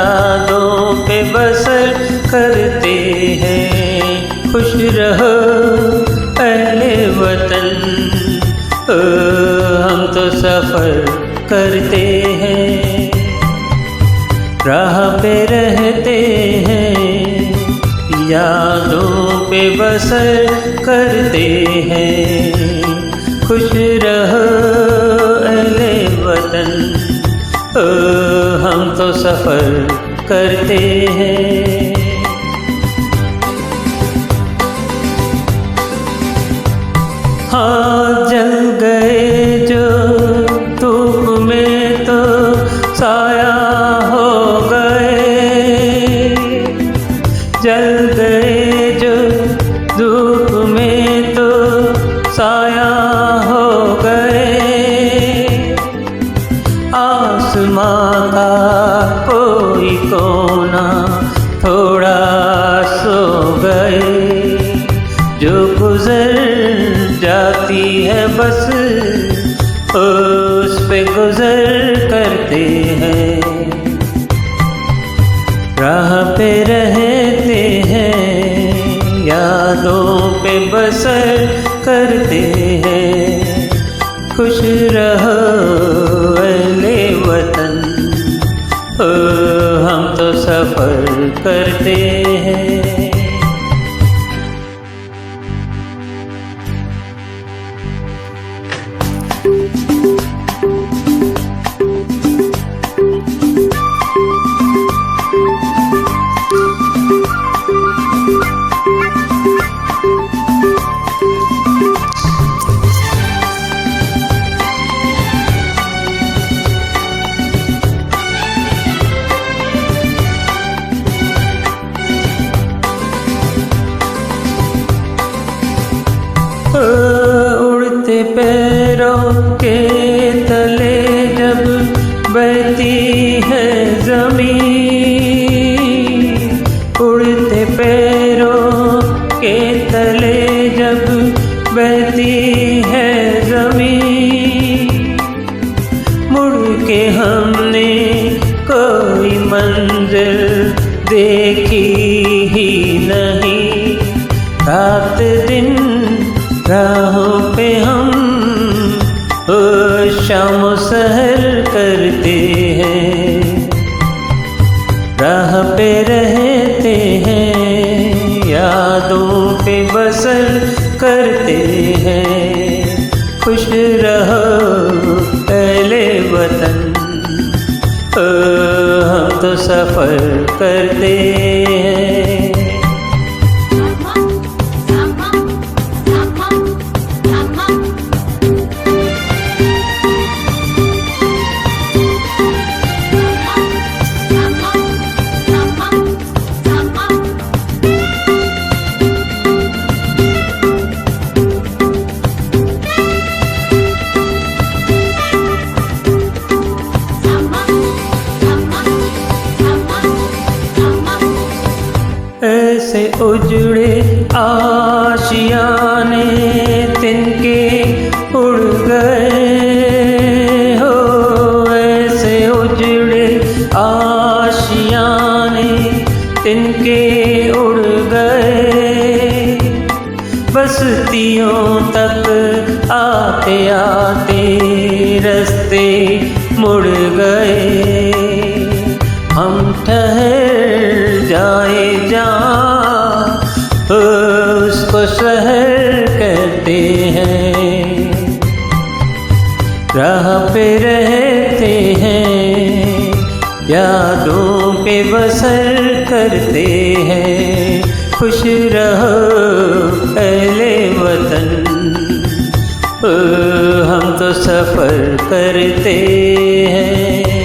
यादों पे बसर करते हैं। खुश रहो अहले वतन, हम तो सफ़र करते हैं, राह पे रहते हैं, यादों पे बसर करते हैं। खुश रहो अहले वतन, हम तो सफ़र करते हैं। हाँ जल गए जो धूप में तो साया हो गए, जल गए जो धूप में तो साया हो गए। आसमां का कोई कोना थोड़ा सो गए, जो गुजर जाती है बस उस पे गुजर करते हैं, राह पे रहते हैं, यादों पे बसर करते हैं। खुश रहो अहले वतन, हम तो सफ़र करते हैं। उड़ते पैरों के तले जब बहती है ज़मीन, उड़ते पैरों के तले जब बहती है ज़मीन, मुड़ के हमने कोई मंजिल देखी ही नहीं। रात दिन राहों पे हम शाम सहर करते हैं, राह पे रहते हैं, यादों पे बसर करते हैं। खुश रहो अहले वतन, हम तो सफ़र करते हैं। ऐसे उजड़े आशियाने तिनके उड़ गए हो, ऐसे उजड़े आशियाने तिनके उड़ गए। बस्तियों तक आते आते रास्ते मुड़ गए, हम ठहर जाए जहाँ उसको शहर कहते हैं, राह पे रहते हैं, यादों पे बसर करते हैं। खुश रहो अहले वतन, हम तो सफ़र करते हैं।